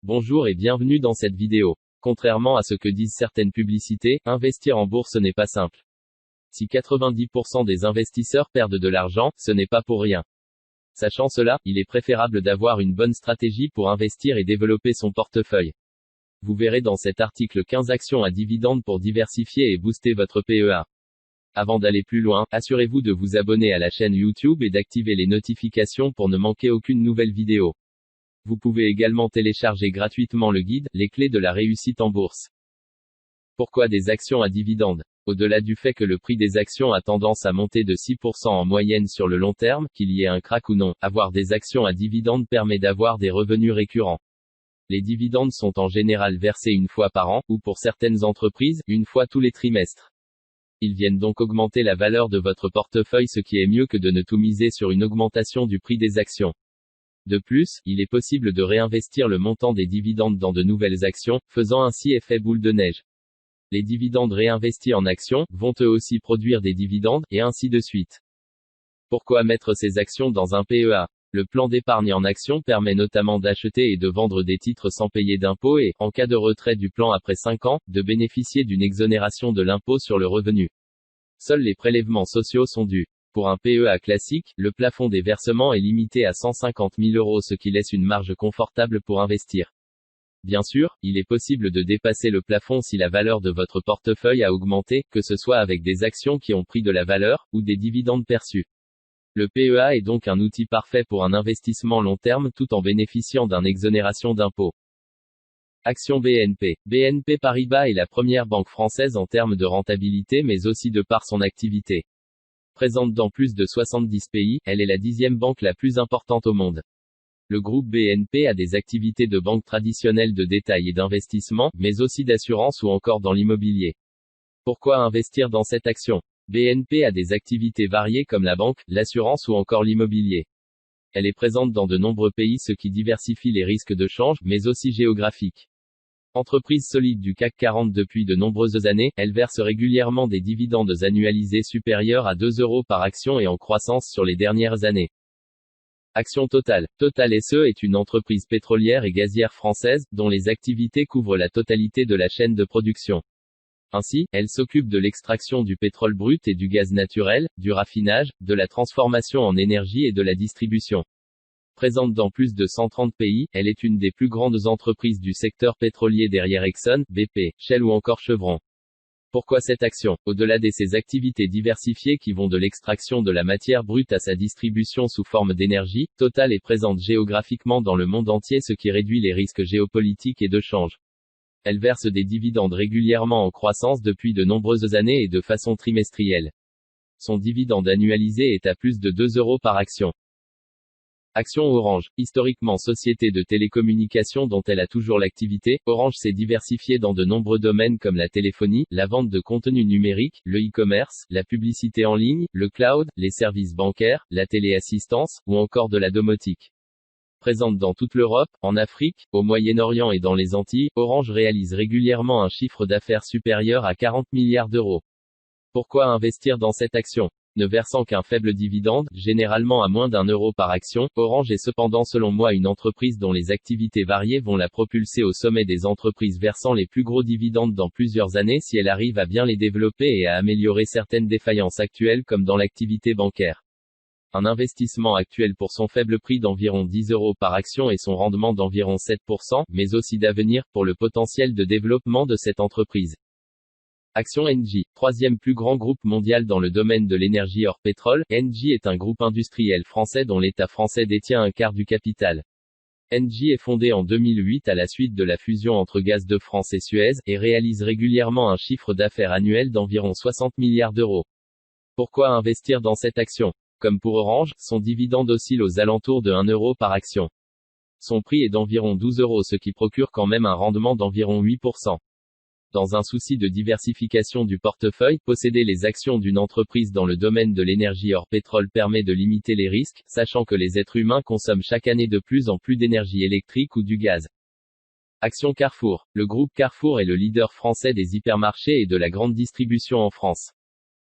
Bonjour et bienvenue dans cette vidéo. Contrairement à ce que disent certaines publicités, investir en bourse n'est pas simple. Si 90% des investisseurs perdent de l'argent, ce n'est pas pour rien. Sachant cela, il est préférable d'avoir une bonne stratégie pour investir et développer son portefeuille. Vous verrez dans cet article 15 actions à dividendes pour diversifier et booster votre PEA. Avant d'aller plus loin, assurez-vous de vous abonner à la chaîne YouTube et d'activer les notifications pour ne manquer aucune nouvelle vidéo. Vous pouvez également télécharger gratuitement le guide « Les clés de la réussite en bourse ». Pourquoi des actions à dividendes? Au-delà du fait que le prix des actions a tendance à monter de 6% en moyenne sur le long terme, qu'il y ait un krach ou non, avoir des actions à dividendes permet d'avoir des revenus récurrents. Les dividendes sont en général versés une fois par an, ou pour certaines entreprises, une fois tous les trimestres. Ils viennent donc augmenter la valeur de votre portefeuille, ce qui est mieux que de ne tout miser sur une augmentation du prix des actions. De plus, il est possible de réinvestir le montant des dividendes dans de nouvelles actions, faisant ainsi effet boule de neige. Les dividendes réinvestis en actions vont eux aussi produire des dividendes, et ainsi de suite. Pourquoi mettre ces actions dans un PEA? Le plan d'épargne en actions permet notamment d'acheter et de vendre des titres sans payer d'impôts et, en cas de retrait du plan après 5 ans, de bénéficier d'une exonération de l'impôt sur le revenu. Seuls les prélèvements sociaux sont dus. Pour un PEA classique, le plafond des versements est limité à 150 000 €, ce qui laisse une marge confortable pour investir. Bien sûr, il est possible de dépasser le plafond si la valeur de votre portefeuille a augmenté, que ce soit avec des actions qui ont pris de la valeur, ou des dividendes perçus. Le PEA est donc un outil parfait pour un investissement long terme tout en bénéficiant d'une exonération d'impôt. Action BNP. BNP Paribas est la première banque française en termes de rentabilité mais aussi de par son activité. Présente dans plus de 70 pays, elle est la 10e banque la plus importante au monde. Le groupe BNP a des activités de banque traditionnelle de détail et d'investissement, mais aussi d'assurance ou encore dans l'immobilier. Pourquoi investir dans cette action? BNP a des activités variées comme la banque, l'assurance ou encore l'immobilier. Elle est présente dans de nombreux pays, ce qui diversifie les risques de change, mais aussi géographiques. Entreprise solide du CAC 40 depuis de nombreuses années, elle verse régulièrement des dividendes annualisés supérieurs à 2 € par action et en croissance sur les dernières années. Action Total. Total SE est une entreprise pétrolière et gazière française, dont les activités couvrent la totalité de la chaîne de production. Ainsi, elle s'occupe de l'extraction du pétrole brut et du gaz naturel, du raffinage, de la transformation en énergie et de la distribution. Présente dans plus de 130 pays, elle est une des plus grandes entreprises du secteur pétrolier derrière Exxon, BP, Shell ou encore Chevron. Pourquoi cette action? Au-delà de ses activités diversifiées qui vont de l'extraction de la matière brute à sa distribution sous forme d'énergie, Total est présente géographiquement dans le monde entier, ce qui réduit les risques géopolitiques et de change. Elle verse des dividendes régulièrement en croissance depuis de nombreuses années et de façon trimestrielle. Son dividende annualisé est à plus de 2 € par action. Action Orange. Historiquement société de télécommunications dont elle a toujours l'activité, Orange s'est diversifiée dans de nombreux domaines comme la téléphonie, la vente de contenu numérique, le e-commerce, la publicité en ligne, le cloud, les services bancaires, la téléassistance, ou encore de la domotique. Présente dans toute l'Europe, en Afrique, au Moyen-Orient et dans les Antilles, Orange réalise régulièrement un chiffre d'affaires supérieur à 40 milliards d'euros. Pourquoi investir dans cette action? Ne versant qu'un faible dividende, généralement à moins d'1 € par action, Orange est cependant selon moi une entreprise dont les activités variées vont la propulser au sommet des entreprises versant les plus gros dividendes dans plusieurs années si elle arrive à bien les développer et à améliorer certaines défaillances actuelles comme dans l'activité bancaire. Un investissement actuel pour son faible prix d'environ 10 € par action et son rendement d'environ 7%, mais aussi d'avenir pour le potentiel de développement de cette entreprise. Action Engie. Troisième plus grand groupe mondial dans le domaine de l'énergie hors pétrole, Engie est un groupe industriel français dont l'État français détient un quart du capital. Engie est fondé en 2008 à la suite de la fusion entre Gaz de France et Suez, et réalise régulièrement un chiffre d'affaires annuel d'environ 60 milliards d'euros. Pourquoi investir dans cette action? Comme pour Orange, son dividende oscille aux alentours de 1 € par action. Son prix est d'environ 12 €, ce qui procure quand même un rendement d'environ 8%. Dans un souci de diversification du portefeuille, posséder les actions d'une entreprise dans le domaine de l'énergie hors pétrole permet de limiter les risques, sachant que les êtres humains consomment chaque année de plus en plus d'énergie électrique ou du gaz. Action Carrefour. Le groupe Carrefour est le leader français des hypermarchés et de la grande distribution en France.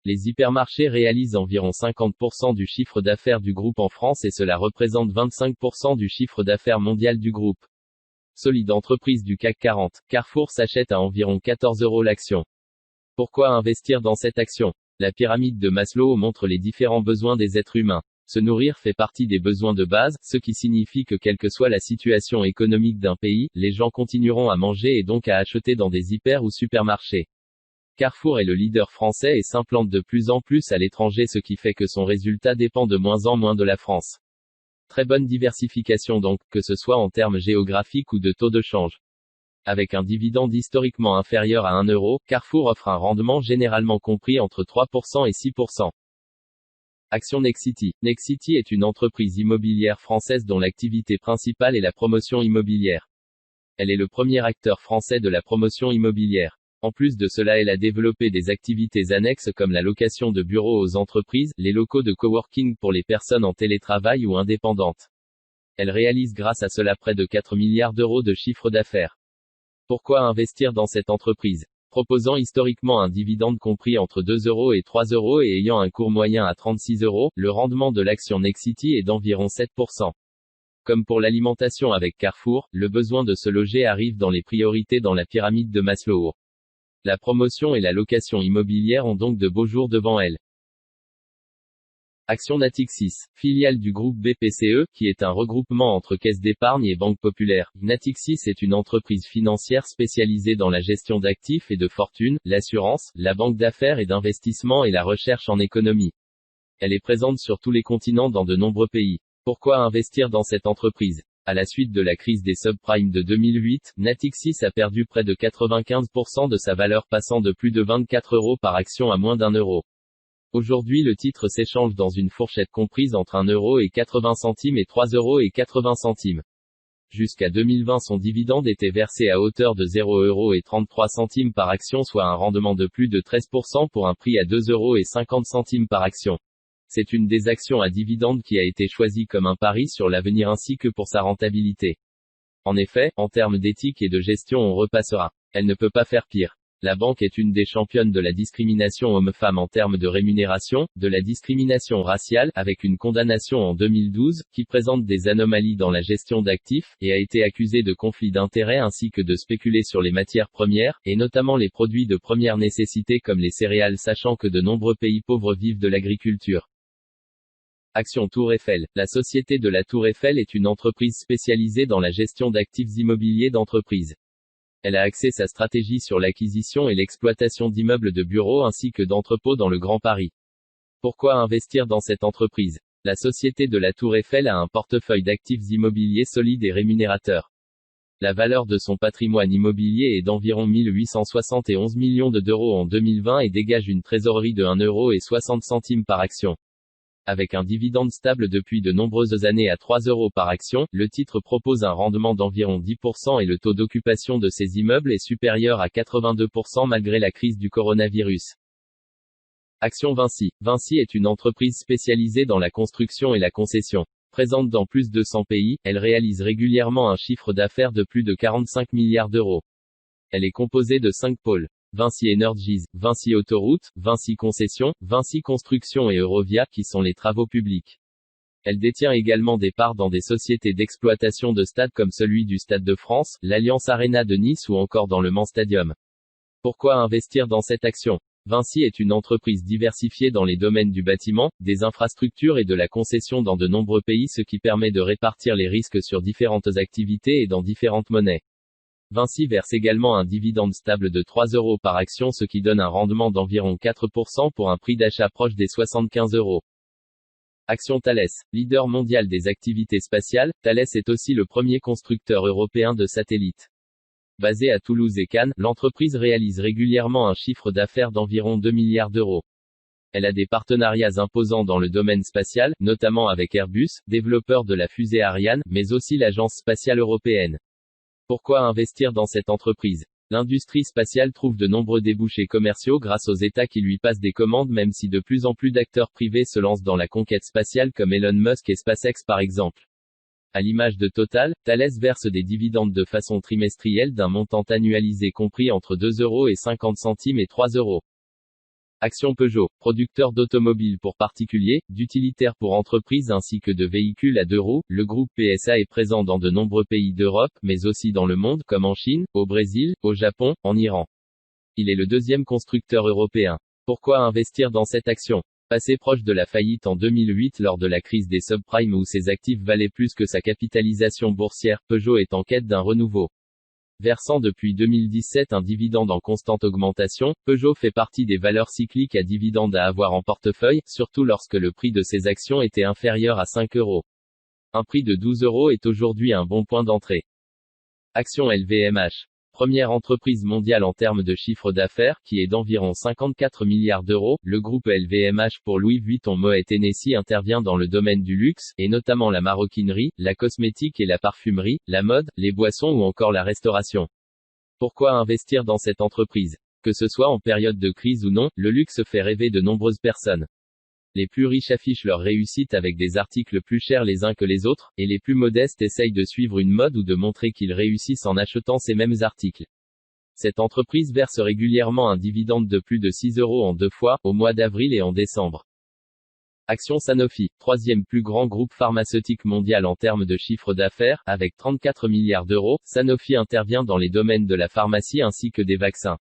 Les hypermarchés réalisent environ 50% du chiffre d'affaires du groupe en France et cela représente 25% du chiffre d'affaires mondial du groupe. Solide entreprise du CAC 40, Carrefour s'achète à environ 14 € l'action. Pourquoi investir dans cette action? La pyramide de Maslow montre les différents besoins des êtres humains. Se nourrir fait partie des besoins de base, ce qui signifie que quelle que soit la situation économique d'un pays, les gens continueront à manger et donc à acheter dans des hyper ou supermarchés. Carrefour est le leader français et s'implante de plus en plus à l'étranger, ce qui fait que son résultat dépend de moins en moins de la France. Très bonne diversification donc, que ce soit en termes géographiques ou de taux de change. Avec un dividende historiquement inférieur à 1 €, Carrefour offre un rendement généralement compris entre 3% et 6%. Action Nexity. Nexity est une entreprise immobilière française dont l'activité principale est la promotion immobilière. Elle est le premier acteur français de la promotion immobilière. En plus de cela, elle a développé des activités annexes comme la location de bureaux aux entreprises, les locaux de coworking pour les personnes en télétravail ou indépendantes. Elle réalise grâce à cela près de 4 milliards d'euros de chiffre d'affaires. Pourquoi investir dans cette entreprise? Proposant historiquement un dividende compris entre 2 € et 3 € et ayant un cours moyen à 36 €, le rendement de l'action Nexity est d'environ 7%. Comme pour l'alimentation avec Carrefour, le besoin de se loger arrive dans les priorités dans la pyramide de Maslow. La promotion et la location immobilière ont donc de beaux jours devant elles. Action Natixis, filiale du groupe BPCE, qui est un regroupement entre caisse d'épargne et banque populaire. Natixis est une entreprise financière spécialisée dans la gestion d'actifs et de fortune, l'assurance, la banque d'affaires et d'investissement et la recherche en économie. Elle est présente sur tous les continents dans de nombreux pays. Pourquoi investir dans cette entreprise? À la suite de la crise des subprimes de 2008, Natixis a perdu près de 95% de sa valeur, passant de plus de 24 € par action à moins d'1 €. Aujourd'hui, le titre s'échange dans une fourchette comprise entre 1,80 € et 3,80 €. Jusqu'à 2020, son dividende était versé à hauteur de 0,33 € par action, soit un rendement de plus de 13% pour un prix à 2,50 € par action. C'est une des actions à dividende qui a été choisie comme un pari sur l'avenir ainsi que pour sa rentabilité. En effet, en termes d'éthique et de gestion, on repassera. Elle ne peut pas faire pire. La banque est une des championnes de la discrimination homme-femme en termes de rémunération, de la discrimination raciale, avec une condamnation en 2012, qui présente des anomalies dans la gestion d'actifs, et a été accusée de conflit d'intérêts ainsi que de spéculer sur les matières premières, et notamment les produits de première nécessité comme les céréales, sachant que de nombreux pays pauvres vivent de l'agriculture. Action Tour Eiffel. La Société de la Tour Eiffel est une entreprise spécialisée dans la gestion d'actifs immobiliers d'entreprise. Elle a axé sa stratégie sur l'acquisition et l'exploitation d'immeubles de bureaux ainsi que d'entrepôts dans le Grand Paris. Pourquoi investir dans cette entreprise? La Société de la Tour Eiffel a un portefeuille d'actifs immobiliers solide et rémunérateur. La valeur de son patrimoine immobilier est d'environ 1 871 millions d'euros en 2020 et dégage une trésorerie de 1,60 € par action. Avec un dividende stable depuis de nombreuses années à 3 € par action, le titre propose un rendement d'environ 10% et le taux d'occupation de ses immeubles est supérieur à 82% malgré la crise du coronavirus. Action Vinci. Vinci est une entreprise spécialisée dans la construction et la concession. Présente dans plus de 100 pays, elle réalise régulièrement un chiffre d'affaires de plus de 45 milliards d'euros. Elle est composée de 5 pôles. Vinci Energies, Vinci Autoroutes, Vinci Concessions, Vinci Construction et Eurovia, qui sont les travaux publics. Elle détient également des parts dans des sociétés d'exploitation de stades comme celui du Stade de France, l'Allianz Arena de Nice ou encore dans le Mans Stadium. Pourquoi investir dans cette action? Vinci est une entreprise diversifiée dans les domaines du bâtiment, des infrastructures et de la concession dans de nombreux pays, ce qui permet de répartir les risques sur différentes activités et dans différentes monnaies. Vinci verse également un dividende stable de 3 € par action, ce qui donne un rendement d'environ 4% pour un prix d'achat proche des 75 €. Action Thales. Leader mondial des activités spatiales, Thales est aussi le premier constructeur européen de satellites. Basée à Toulouse et Cannes, l'entreprise réalise régulièrement un chiffre d'affaires d'environ 2 milliards d'euros. Elle a des partenariats imposants dans le domaine spatial, notamment avec Airbus, développeur de la fusée Ariane, mais aussi l'Agence spatiale européenne. Pourquoi investir dans cette entreprise? L'industrie spatiale trouve de nombreux débouchés commerciaux grâce aux États qui lui passent des commandes, même si de plus en plus d'acteurs privés se lancent dans la conquête spatiale comme Elon Musk et SpaceX par exemple. À l'image de Total, Thales verse des dividendes de façon trimestrielle d'un montant annualisé compris entre 2,50 € et 3 €. Action Peugeot, producteur d'automobiles pour particuliers, d'utilitaires pour entreprises ainsi que de véhicules à deux roues, le groupe PSA est présent dans de nombreux pays d'Europe, mais aussi dans le monde, comme en Chine, au Brésil, au Japon, en Iran. Il est le deuxième constructeur européen. Pourquoi investir dans cette action? Passé proche de la faillite en 2008 lors de la crise des subprimes où ses actifs valaient plus que sa capitalisation boursière, Peugeot est en quête d'un renouveau. Versant depuis 2017 un dividende en constante augmentation, Peugeot fait partie des valeurs cycliques à dividende à avoir en portefeuille, surtout lorsque le prix de ses actions était inférieur à 5 euros. Un prix de 12 euros est aujourd'hui un bon point d'entrée. Action LVMH. Première entreprise mondiale en termes de chiffre d'affaires, qui est d'environ 54 milliards d'euros, le groupe LVMH pour Louis Vuitton Moet Hennessy intervient dans le domaine du luxe, et notamment la maroquinerie, la cosmétique et la parfumerie, la mode, les boissons ou encore la restauration. Pourquoi investir dans cette entreprise? Que ce soit en période de crise ou non, le luxe fait rêver de nombreuses personnes. Les plus riches affichent leur réussite avec des articles plus chers les uns que les autres, et les plus modestes essayent de suivre une mode ou de montrer qu'ils réussissent en achetant ces mêmes articles. Cette entreprise verse régulièrement un dividende de plus de 6 euros en 2 fois, au mois d'avril et en décembre. Action Sanofi, troisième plus grand groupe pharmaceutique mondial en termes de chiffre d'affaires, avec 34 milliards d'euros, Sanofi intervient dans les domaines de la pharmacie ainsi que des vaccins.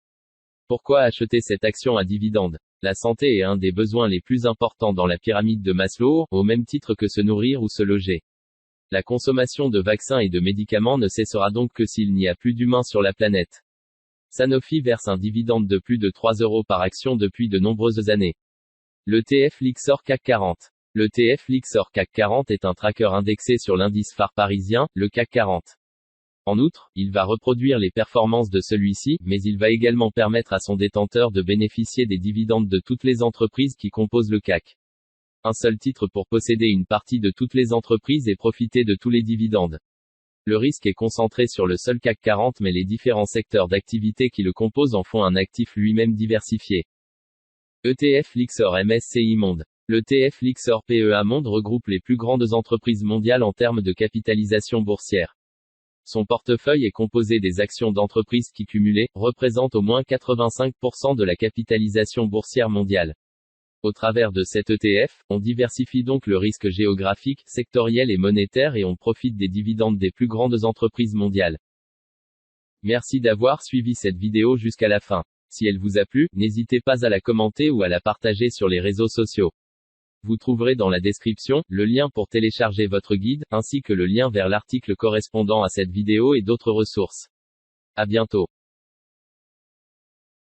Pourquoi acheter cette action à dividende? La santé est un des besoins les plus importants dans la pyramide de Maslow, au même titre que se nourrir ou se loger. La consommation de vaccins et de médicaments ne cessera donc que s'il n'y a plus d'humains sur la planète. Sanofi verse un dividende de plus de 3 euros par action depuis de nombreuses années. L'ETF Lyxor CAC 40. L'ETF Lyxor CAC 40 est un tracker indexé sur l'indice phare parisien, le CAC 40. En outre, il va reproduire les performances de celui-ci, mais il va également permettre à son détenteur de bénéficier des dividendes de toutes les entreprises qui composent le CAC. Un seul titre pour posséder une partie de toutes les entreprises et profiter de tous les dividendes. Le risque est concentré sur le seul CAC 40 mais les différents secteurs d'activité qui le composent en font un actif lui-même diversifié. ETF Lyxor MSCI Monde. L'ETF Lyxor PEA Monde regroupe les plus grandes entreprises mondiales en termes de capitalisation boursière. Son portefeuille est composé des actions d'entreprises qui cumulées, représentent au moins 85% de la capitalisation boursière mondiale. Au travers de cet ETF, on diversifie donc le risque géographique, sectoriel et monétaire et on profite des dividendes des plus grandes entreprises mondiales. Merci d'avoir suivi cette vidéo jusqu'à la fin. Si elle vous a plu, n'hésitez pas à la commenter ou à la partager sur les réseaux sociaux. Vous trouverez dans la description, le lien pour télécharger votre guide, ainsi que le lien vers l'article correspondant à cette vidéo et d'autres ressources. À bientôt.